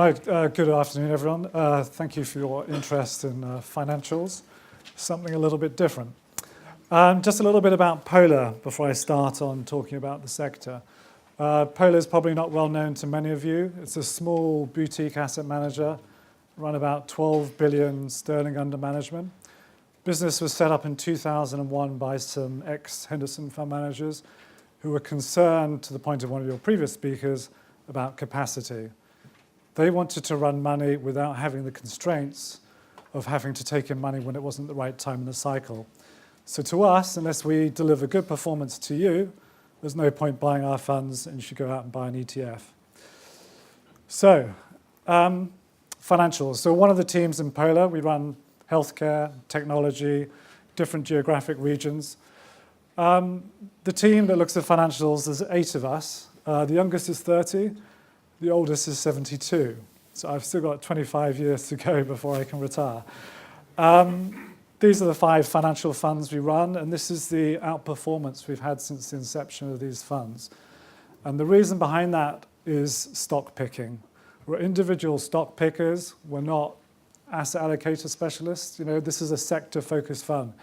Right, good afternoon, everyone. Thank you for your interest in financials. Something a little bit different. Just a little bit about Polar before I start on talking about the sector. Polar is probably not well known to many of you. It's a small boutique asset manager, run about 12 billion sterling under management. Business was set up in 2001 by some ex-Henderson fund managers who were concerned, to the point of one of your previous speakers, about capacity. They wanted to run money without having the constraints of having to take in money when it wasn't the right time in the cycle. So to us, unless we deliver good performance to you, there's no point buying our funds, and you should go out and buy an ETF. So, financials. So one of the teams in Polar, we run healthcare, technology, different geographic regions. The team that looks at financials, there's 8 of us. The youngest is 30. The oldest is 72, so I've still got 25 years to go before I can retire. These are the 5 financial funds we run, and this is the outperformance we've had since the inception of these funds. And the reason behind that is stock picking. We're individual stock pickers. We're not asset allocator specialists. You know, this is a sector-focused fund.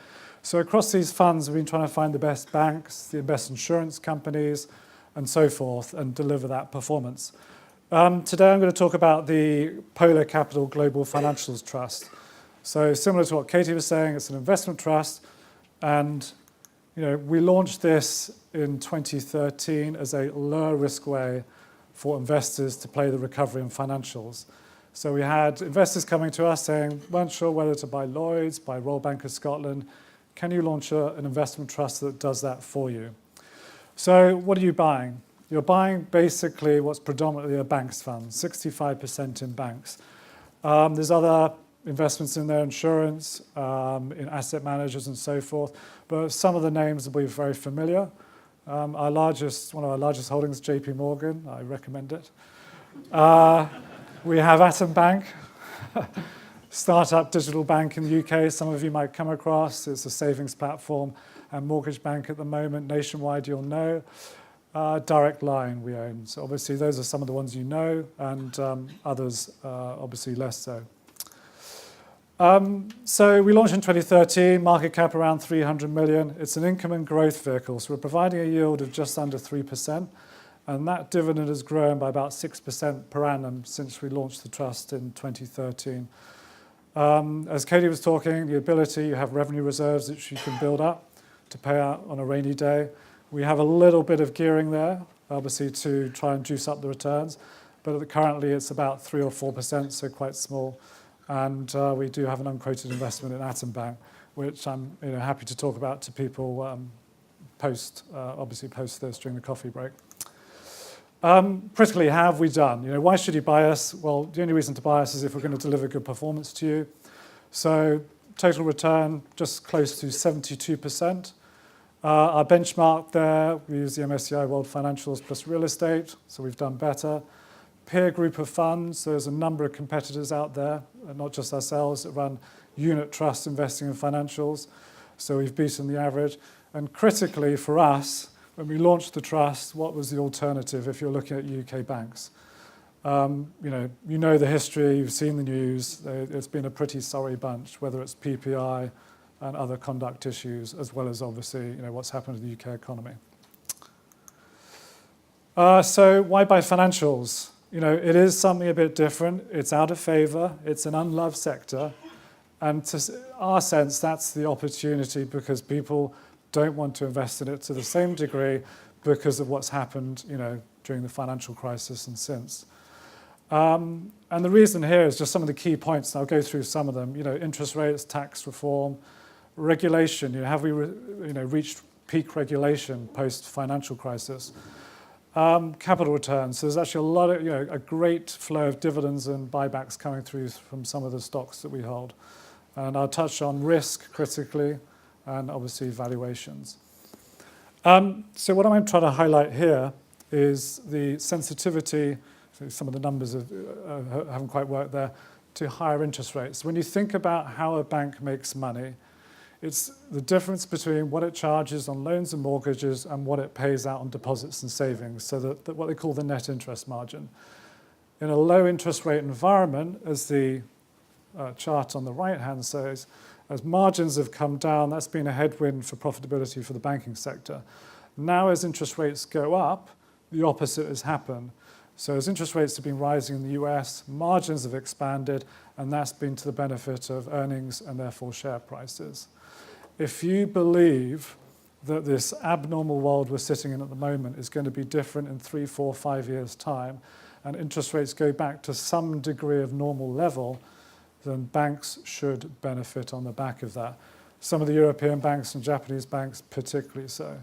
So across these funds, we've been trying to find the best banks, the best insurance companies, and so forth, and deliver that performance. Today I'm going to talk about the Polar Capital Global Financials Trust. So similar to what Katie was saying, it's an investment trust, and we launched this in 2013 as a lower risk way for investors to play the recovery in financials. So we had investors coming to us saying, weren't sure whether to buy Lloyds, buy Royal Bank of Scotland. Can you launch an investment trust that does that for you? So what are you buying? You're buying basically what's predominantly a banks fund, 65% in banks. There's other investments in there, insurance, in asset managers and so forth, but some of the names will be very familiar. One of our largest holdings, JP Morgan, I recommend it. We have Atom Bank, startup digital bank in the UK, some of you might come across. It's a savings platform and mortgage bank at the moment. Nationwide, you'll know. Direct Line we own. So obviously those are some of the ones you know, and others obviously less so. So we launched in 2013, market cap around 300 million. It's an income and growth vehicle, so we're providing a yield of just under 3%, and that dividend has grown by about 6% per annum since we launched the trust in 2013. As Katie was talking, the ability, you have revenue reserves which you can build up to pay out on a rainy day. We have a little bit of gearing there, obviously, to try and juice up the returns, but currently it's about 3 or 4%, so quite small. And we do have an unquoted investment in Atom Bank, which I'm happy to talk about to people obviously post this during the coffee break. Critically, how have we done? Why should you buy us? Well, the only reason to buy us is if we're going to deliver good performance to you. So total return, just close to 72%. Our benchmark there, we use the MSCI World Financials plus real estate, so we've done better. Peer group of funds, there's a number of competitors out there, not just ourselves, that run unit trusts investing in financials, so we've beaten the average. And critically for us, when we launched the trust, what was the alternative if you're looking at UK banks? You know the history, you've seen the news, it's been a pretty sorry bunch, whether it's PPI, and other conduct issues, as well as obviously what's happened to the UK economy. So why buy financials? It is something a bit different. It's out of favour. It's an unloved sector. And to our sense, that's the opportunity because people don't want to invest in it to the same degree because of what's happened during the financial crisis and since. And the reason here is just some of the key points, and I'll go through some of them. Interest rates, tax reform, regulation, have we reached peak regulation post-financial crisis? Capital returns. So there's actually a lot of, a great flow of dividends and buybacks coming through from some of the stocks that we hold. And I'll touch on risk critically and obviously valuations. So what I'm trying to highlight here is the sensitivity, so some of the numbers haven't quite worked there, to higher interest rates. When you think about how a bank makes money, it's the difference between what it charges on loans and mortgages and what it pays out on deposits and savings, so that what they call the net interest margin. In a low interest rate environment, as the chart on the right-hand says, as margins have come down, that's been a headwind for profitability for the banking sector. Now, as interest rates go up, the opposite has happened. So as interest rates have been rising in the US, margins have expanded, and that's been to the benefit of earnings and therefore share prices. If you believe that this abnormal world we're sitting in at the moment is going to be different in 3, 4, 5 years' time, and interest rates go back to some degree of normal level, then banks should benefit on the back of that. Some of the European banks and Japanese banks particularly so.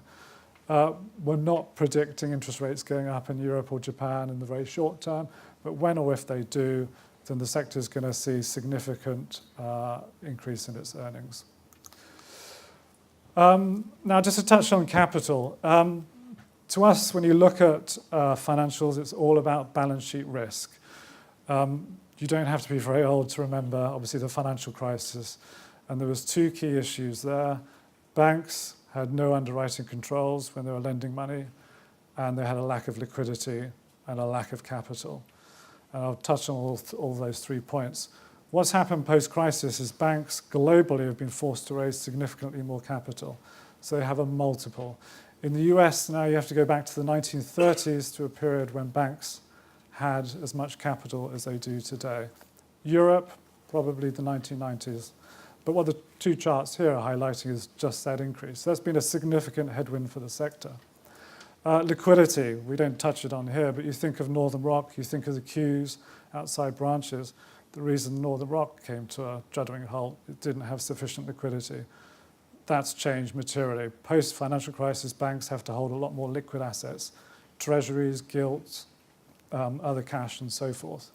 We're not predicting interest rates going up in Europe or Japan in the very short term, but when or if they do, then the sector is going to see significant increase in its earnings. Now, just to touch on capital. To us, when you look at financials, it's all about balance sheet risk. You don't have to be very old to remember, obviously, the financial crisis. And there was 2 key issues there. Banks had no underwriting controls when they were lending money, and they had a lack of liquidity and a lack of capital. And I'll touch on all those 3 points. What's happened post-crisis is banks globally have been forced to raise significantly more capital. So they have a multiple. In the US now, you have to go back to the 1930s to a period when banks had as much capital as they do today. Europe, probably the 1990s. But what the 2 charts here are highlighting is just that increase. So that's been a significant headwind for the sector. Liquidity, we don't touch it on here, but you think of Northern Rock, you think of the queues outside branches. The reason Northern Rock came to a juddering halt, it didn't have sufficient liquidity. That's changed materially. Post-financial crisis, banks have to hold a lot more liquid assets, treasuries, gilts, other cash, and so forth.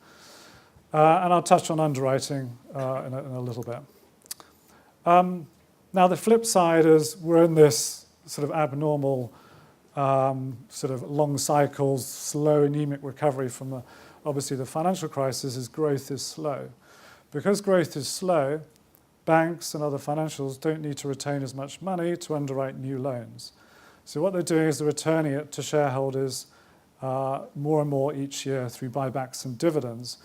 And I'll touch on underwriting in a little bit. Now, the flip side is we're in this sort of abnormal, sort of long cycles, slow, anemic recovery from obviously the financial crisis is growth is slow. Because growth is slow, banks and other financials don't need to retain as much money to underwrite new loans. So what they're doing is they're returning it to shareholders more and more each year through buybacks and dividends.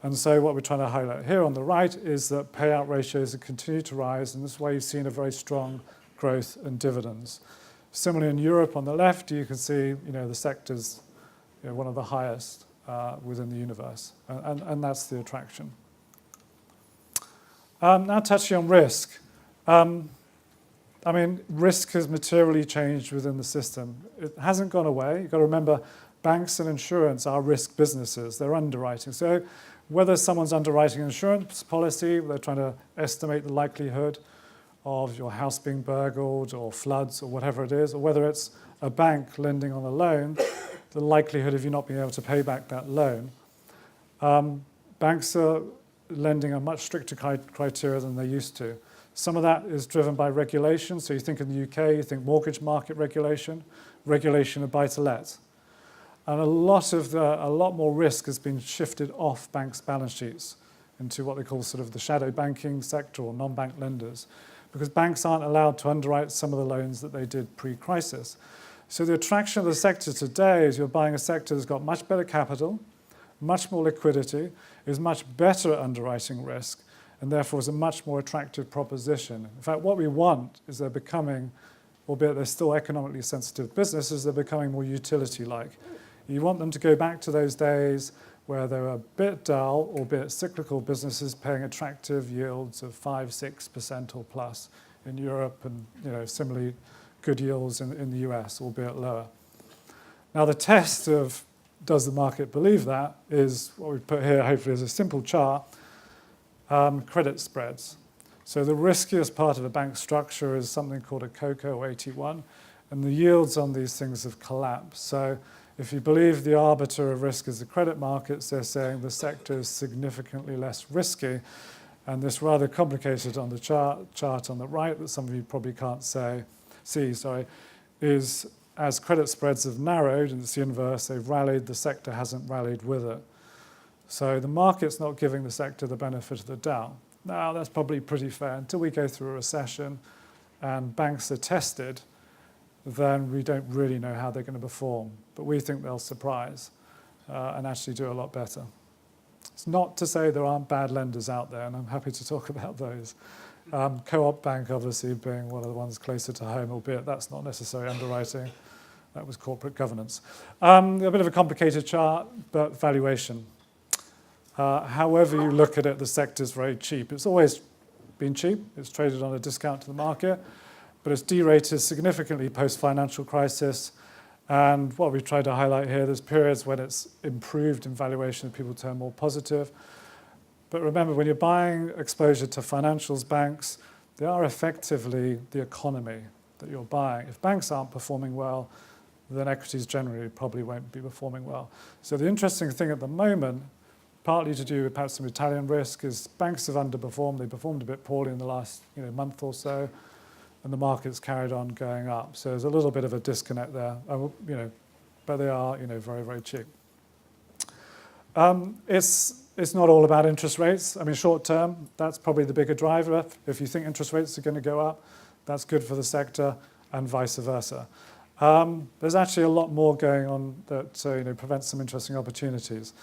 And so what we're trying to highlight here on the right is that payout ratios have continued to rise, and this is why you've seen a very strong growth in dividends. Similarly, in Europe on the left, you can see the sector's one of the highest within the universe, and that's the attraction. Now touching on risk. Risk has materially changed within the system. It hasn't gone away. You've got to remember, banks and insurance are risk businesses. They're underwriting. So whether someone's underwriting an insurance policy, they're trying to estimate the likelihood of your house being burgled or floods or whatever it is, or whether it's a bank lending on a loan, the likelihood of you not being able to pay back that loan. Banks are lending a much stricter criteria than they used to. Some of that is driven by regulation. So you think in the UK, you think mortgage market regulation, regulation of buy-to-let. And a lot more risk has been shifted off banks' balance sheets into what they call sort of the shadow banking sector or non-bank lenders, because banks aren't allowed to underwrite some of the loans that they did pre-crisis. So the attraction of the sector today is you're buying a sector that's got much better capital, much more liquidity, is much better at underwriting risk, and therefore is a much more attractive proposition. In fact, what we want is they're becoming, albeit they're still economically sensitive businesses, they're becoming more utility-like. You want them to go back to those days where they were a bit dull, albeit cyclical businesses paying attractive yields of 5, 6% or plus in Europe, and similarly good yields in the US, albeit lower. Now the test of does the market believe that is what we put here hopefully as a simple chart, credit spreads. So the riskiest part of a bank structure is something called a CoCo or AT1, and the yields on these things have collapsed. So if you believe the arbiter of risk is the credit markets, they're saying the sector is significantly less risky. And this rather complicated on the chart on the right that some of you probably can't see, is as credit spreads have narrowed, and it's the inverse, they've rallied, the sector hasn't rallied with it. So the market's not giving the sector the benefit of the doubt. Now, that's probably pretty fair. Until we go through a recession and banks are tested, then we don't really know how they're going to perform. But we think they'll surprise. and actually do a lot better. It's not to say there aren't bad lenders out there, and I'm happy to talk about those. Co-op Bank obviously being one of the ones closer to home, albeit that's not necessarily underwriting. That was corporate governance. A bit of a complicated chart, but valuation. However you look at it, the sector's very cheap. It's always been cheap. It's traded on a discount to the market, but it's derated significantly post-financial crisis. And what we've tried to highlight here, there's periods when it's improved in valuation, people turn more positive. But remember, when you're buying exposure to financials banks, they are effectively the economy that you're buying. If banks aren't performing well, then equities generally probably won't be performing well. So the interesting thing at the moment, partly to do with perhaps some Italian risk, is banks have underperformed. They performed a bit poorly in the last month or so, and the market's carried on going up. So there's a little bit of a disconnect there, but they are very, very cheap. It's not all about interest rates. I mean, short term, that's probably the bigger driver. If you think interest rates are going to go up, that's good for the sector, and vice versa. There's actually a lot more going on that prevents some interesting opportunities.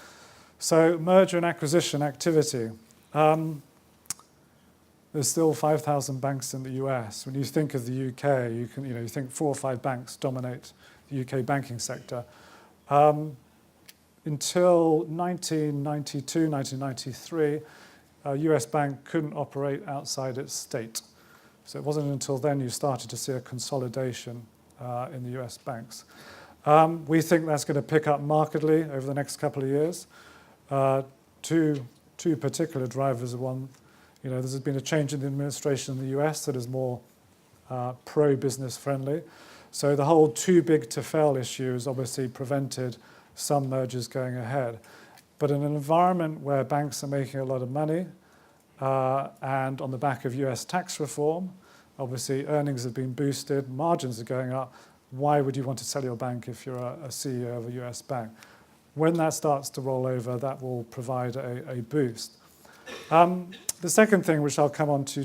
So merger and acquisition activity. There's still 5,000 banks in the US. When you think of the UK, you think 4 or 5 banks dominate the UK banking sector. Until 1992, 1993, a US bank couldn't operate outside its state. So it wasn't until then you started to see a consolidation in the US banks. We think that's going to pick up markedly over the next couple of years. Two particular drivers. One, there's been a change in the administration in the US that is more pro-business friendly. So the whole too big to fail issue has obviously prevented some mergers going ahead. But in an environment where banks are making a lot of money and on the back of US tax reform, obviously earnings have been boosted, margins are going up. Why would you want to sell your bank if you're a CEO of a US bank? When that starts to roll over, that will provide a boost. The second thing, which I'll come on to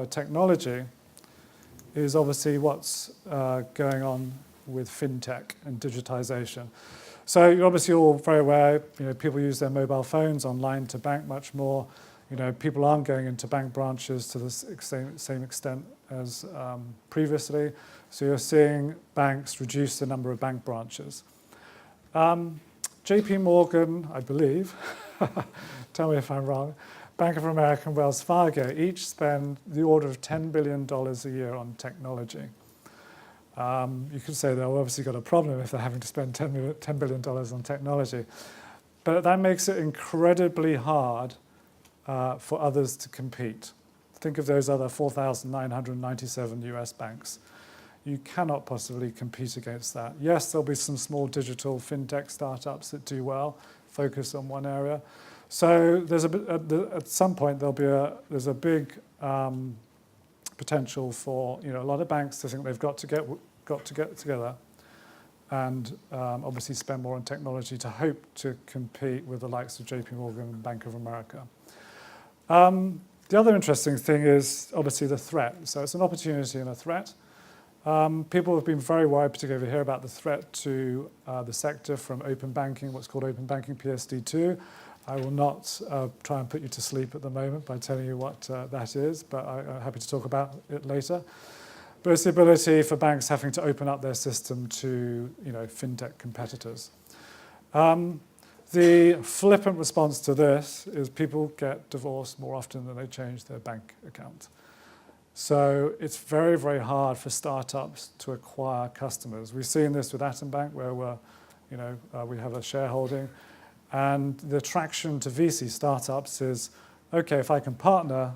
technology, is obviously what's going on with fintech and digitization. So you're obviously all very aware, people use their mobile phones online to bank much more. People aren't going into bank branches to the same extent as previously. So you're seeing banks reduce the number of bank branches. JP Morgan, I believe, tell me if I'm wrong, Bank of America and Wells Fargo each spend the order of $10 billion a year on technology. You could say they've obviously got a problem if they're having to spend $10 billion on technology. But that makes it incredibly hard for others to compete. Think of those other 4,997 US banks. You cannot possibly compete against that. Yes, there'll be some small digital fintech startups that do well, focus on one area. So there's at some point there's a big potential for a lot of banks to think they've got to get together and obviously spend more on technology to hope to compete with the likes of JP Morgan and Bank of America. The other interesting thing is obviously the threat. So it's an opportunity and a threat. People have been very worried, particularly over here, about the threat to the sector from open banking, what's called open banking PSD2. I will not try and put you to sleep at the moment by telling you what that is, but I'm happy to talk about it later. But it's the ability for banks having to open up their system to fintech competitors. The flippant response to this is people get divorced more often than they change their bank account. So it's very, very hard for startups to acquire customers. We've seen this with Atom Bank, where we have a shareholding. And the attraction to VC startups is, okay, if I can partner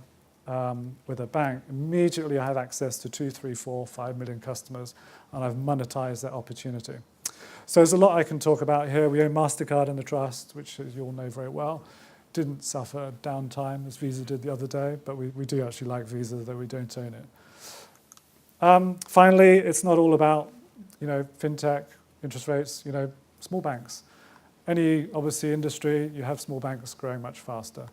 with a bank, immediately I have access to 2, 3, 4, 5 million customers, and I've monetized that opportunity. So there's a lot I can talk about here. We own MasterCard in the trust, which, as you all know very well, didn't suffer downtime as Visa did the other day, but we do actually like Visa, though we don't own it. Finally, it's not all about fintech, interest rates, small banks. Any, obviously, industry, you have small banks growing much faster.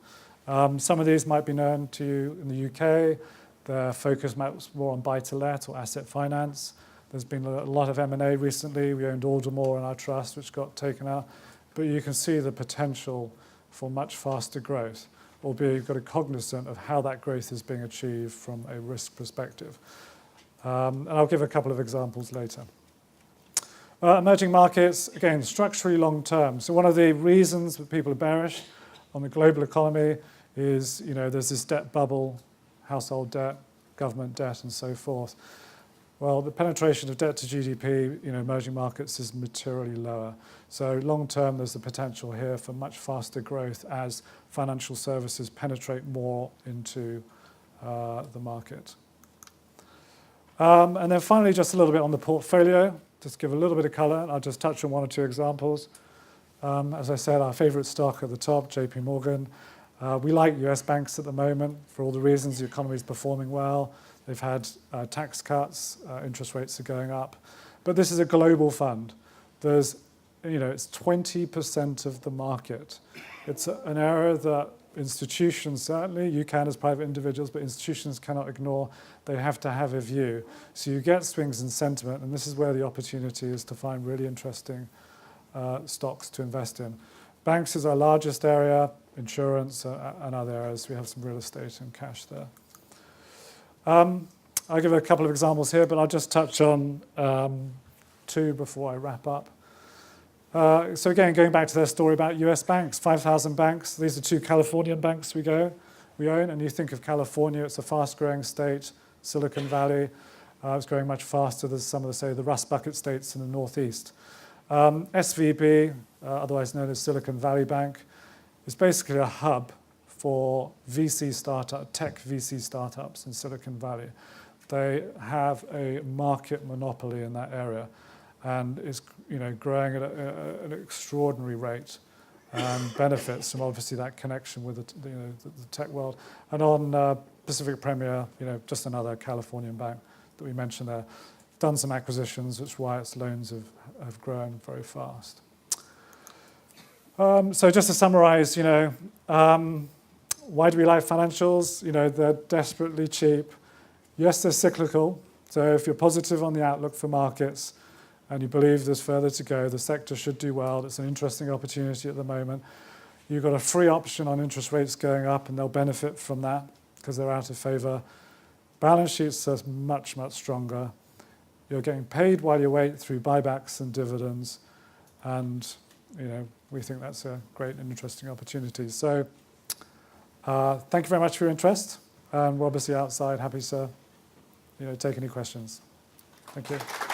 Some of these might be known to you in the UK. Their focus might be more on buy-to-let or asset finance. There's been a lot of M&A recently. We owned Aldermore in our trust, which got taken out. but you can see the potential for much faster growth, albeit you've got to be cognizant of how that growth is being achieved from a risk perspective. And I'll give a couple of examples later. Emerging markets, again, structurally long term. So one of the reasons that people are bearish on the global economy is, there's this debt bubble, household debt, government debt, and so forth. Well, the penetration of debt to GDP, emerging markets is materially lower. So long term, there's the potential here for much faster growth as financial services penetrate more into the market. And then finally, just a little bit on the portfolio, just give a little bit of colour. I'll just touch on one or two examples. As I said, our favourite stock at the top, JP Morgan. We like US banks at the moment for all the reasons. The economy is performing well. They've had tax cuts, interest rates are going up. But this is a global fund. It's 20% of the market. It's an area that institutions, certainly, you can as private individuals, but institutions cannot ignore. They have to have a view. So you get swings in sentiment, and this is where the opportunity is to find really interesting stocks to invest in. Banks is our largest area, insurance and other areas. We have some real estate and cash there. I'll give a couple of examples here, but I'll just touch on two before I wrap up. So again, going back to their story about US banks, 5,000 banks. These are two Californian banks we own. And you think of California, it's a fast-growing state, Silicon Valley. It's growing much faster than some of the Rust Bucket states in the Northeast. SVB, otherwise known as Silicon Valley Bank, is basically a hub for tech VC startups in Silicon Valley. They have a market monopoly in that area, and is growing at an extraordinary rate, and benefits from obviously that connection with the tech world. And on Pacific Premier, just another Californian bank that we mentioned there, done some acquisitions, which is why its loans have grown very fast. So just to summarize, why do we like financials? They're desperately cheap. Yes, they're cyclical. So if you're positive on the outlook for markets and you believe there's further to go, the sector should do well. It's an interesting opportunity at the moment. You've got a free option on interest rates going up, and they'll benefit from that because they're out of favour. Balance sheets are much, much stronger. You're getting paid while you wait through buybacks and dividends. And, we think that's a great and interesting opportunity. So thank you very much for your interest. And we're obviously outside, happy to take any questions. Thank you.